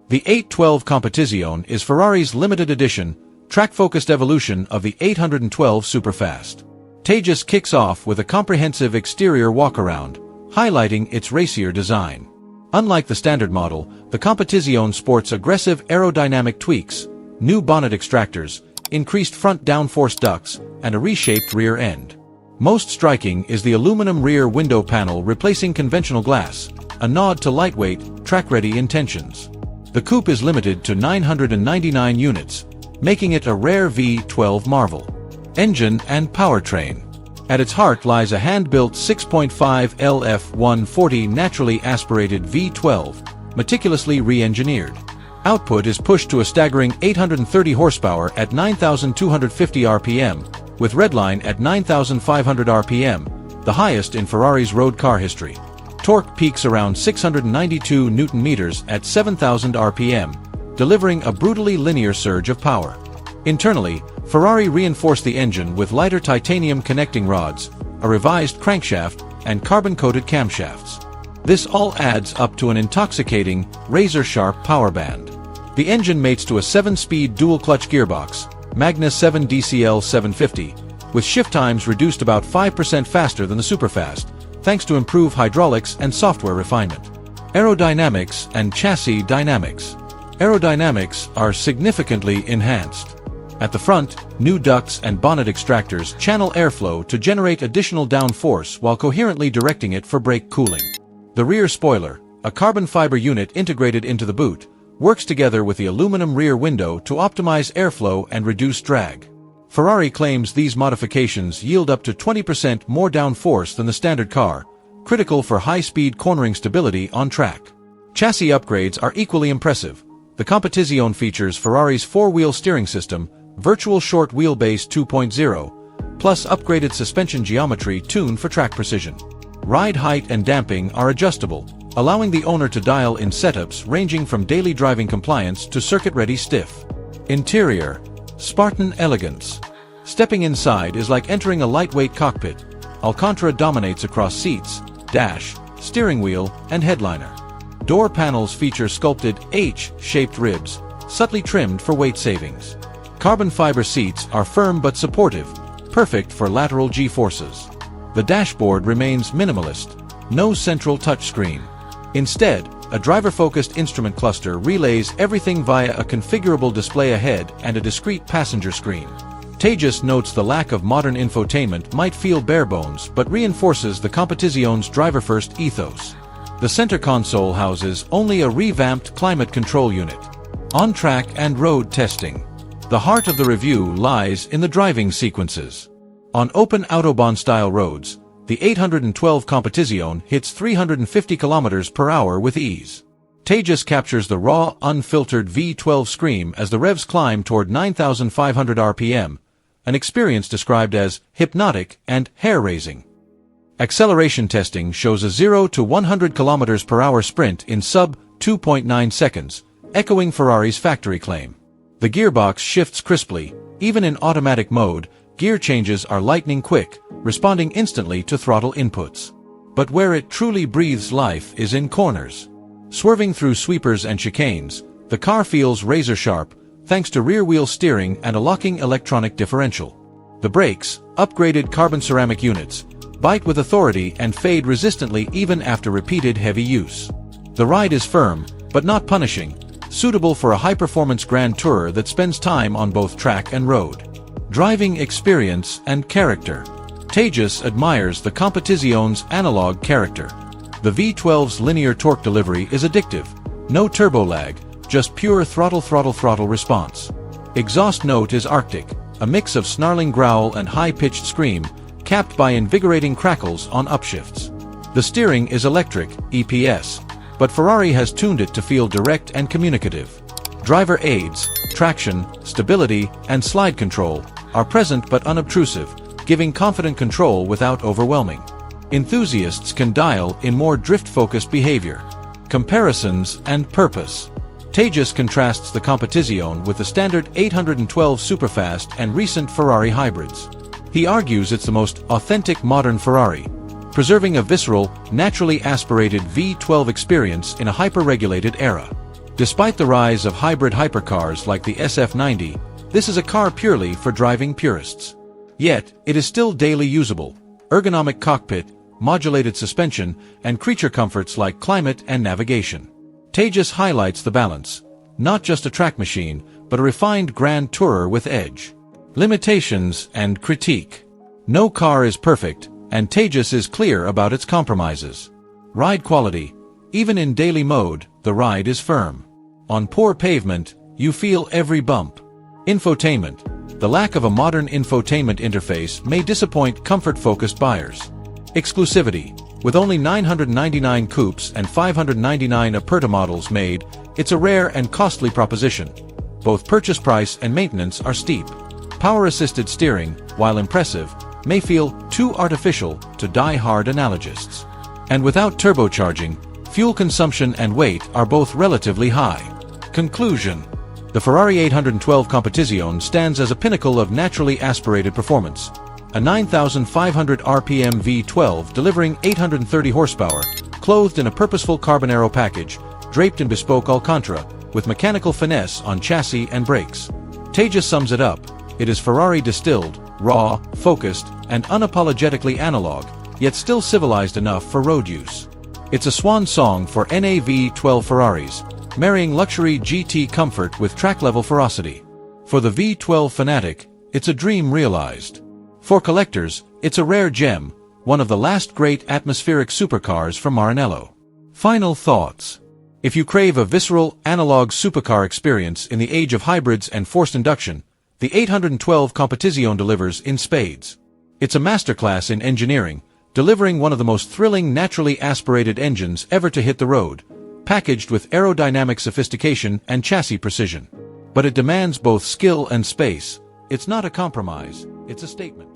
The 812 Competizione is Ferrari's limited edition, track-focused evolution of the 812 Superfast. Tejas kicks off with a comprehensive exterior walkaround, highlighting its racier design. Unlike the standard model, the Competizione sports aggressive aerodynamic tweaks, new bonnet extractors, increased front downforce ducts, and a reshaped rear end. Most striking is the aluminum rear window panel replacing conventional glass, a nod to lightweight, track-ready intentions. The coupe is limited to 999 units, making it a rare V12 marvel. Engine and powertrain. At its heart lies a hand-built 6.5 LF140 naturally aspirated V12, meticulously re-engineered. Output is pushed to a staggering 830 horsepower at 9,250 RPM, with redline at 9,500 RPM, the highest in Ferrari's road car history. Torque peaks around 692 Nm at 7,000 RPM, delivering a brutally linear surge of power. Internally, Ferrari reinforced the engine with lighter titanium connecting rods, a revised crankshaft, and carbon-coated camshafts. This all adds up to an intoxicating, razor-sharp power band. The engine mates to a 7-speed dual-clutch gearbox, Magna 7 DCL 750, with shift times reduced about 5% faster than the Superfast, thanks to improved hydraulics and software refinement. Aerodynamics and chassis dynamics. Aerodynamics are significantly enhanced. At the front, new ducts and bonnet extractors channel airflow to generate additional downforce while coherently directing it for brake cooling. The rear spoiler, a carbon fiber unit integrated into the boot, works together with the aluminum rear window to optimize airflow and reduce drag. Ferrari claims these modifications yield up to 20% more downforce than the standard car, critical for high-speed cornering stability on track. Chassis upgrades are equally impressive. The Competizione features Ferrari's four-wheel steering system, virtual short wheelbase 2.0, plus upgraded suspension geometry tuned for track precision. Ride height and damping are adjustable, allowing the owner to dial in setups ranging from daily driving compliance to circuit-ready stiff. Interior. Spartan elegance. Stepping inside is like entering a lightweight cockpit. Alcantara dominates across seats, dash, steering wheel, and headliner. Door panels feature sculpted H-shaped ribs, subtly trimmed for weight savings. Carbon fiber seats are firm but supportive, perfect for lateral G-forces. The dashboard remains minimalist, no central touchscreen. Instead, a driver-focused instrument cluster relays everything via a configurable display ahead and a discrete passenger screen. Tejas notes the lack of modern infotainment might feel bare-bones but reinforces the Competizione's driver-first ethos. The center console houses only a revamped climate control unit. On-track and road testing. The heart of the review lies in the driving sequences. On open Autobahn-style roads, the 812 Competizione hits 350 km per hour with ease. Tejas captures the raw, unfiltered V12 scream as the revs climb toward 9,500 RPM, an experience described as hypnotic and hair-raising. Acceleration testing shows a 0 to 100 km per hour sprint in sub-2.9 seconds, echoing Ferrari's factory claim. The gearbox shifts crisply. Even in automatic mode, gear changes are lightning quick, responding instantly to throttle inputs. But where it truly breathes life is in corners. Swerving through sweepers and chicanes, the car feels razor-sharp, thanks to rear-wheel steering and a locking electronic differential. The brakes, upgraded carbon ceramic units, bite with authority and fade resistantly even after repeated heavy use. The ride is firm, but not punishing, suitable for a high-performance grand tourer that spends time on both track and road. Driving experience and character. Tejas admires the Competizione's analog character. The V12's linear torque delivery is addictive. No turbo lag, just pure throttle response. Exhaust note is arctic, a mix of snarling growl and high-pitched scream, capped by invigorating crackles on upshifts. The steering is electric, EPS, but Ferrari has tuned it to feel direct and communicative. Driver aids, traction, stability, and slide control are present but unobtrusive, giving confident control without overwhelming. Enthusiasts can dial in more drift-focused behavior. Comparisons and purpose. Tejas contrasts the Competizione with the standard 812 Superfast and recent Ferrari hybrids. He argues it's the most authentic modern Ferrari, preserving a visceral, naturally aspirated V12 experience in a hyper-regulated era. Despite the rise of hybrid hypercars like the SF90, this is a car purely for driving purists. Yet, it is still daily usable. Ergonomic cockpit, modulated suspension, and creature comforts like climate and navigation. Tejas highlights the balance. Not just a track machine, but a refined grand tourer with edge. Limitations and critique. No car is perfect, and Tejas is clear about its compromises. Ride quality. Even in daily mode, the ride is firm. On poor pavement, you feel every bump. Infotainment. The lack of a modern infotainment interface may disappoint comfort-focused buyers. Exclusivity. With only 999 coupes and 599 Aperta models made, it's a rare and costly proposition. Both purchase price and maintenance are steep. Power-assisted steering, while impressive, may feel too artificial to die-hard analogists. And without turbocharging, fuel consumption and weight are both relatively high. Conclusion. The Ferrari 812 Competizione stands as a pinnacle of naturally aspirated performance. A 9,500 RPM V12 delivering 830 horsepower, clothed in a purposeful Carbonaro package, draped in bespoke Alcantara, with mechanical finesse on chassis and brakes. Tejas sums it up. It is Ferrari distilled, raw, focused, and unapologetically analog, yet still civilized enough for road use. It's a swan song for NAV12 Ferraris, marrying luxury GT comfort with track-level ferocity. For the V12 fanatic, it's a dream realized. For collectors, it's a rare gem, one of the last great atmospheric supercars from Maranello. Final thoughts. If you crave a visceral, analog supercar experience in the age of hybrids and forced induction, the 812 Competizione delivers in spades. It's a masterclass in engineering, delivering one of the most thrilling naturally aspirated engines ever to hit the road, packaged with aerodynamic sophistication and chassis precision. But it demands both skill and space. It's not a compromise, it's a statement.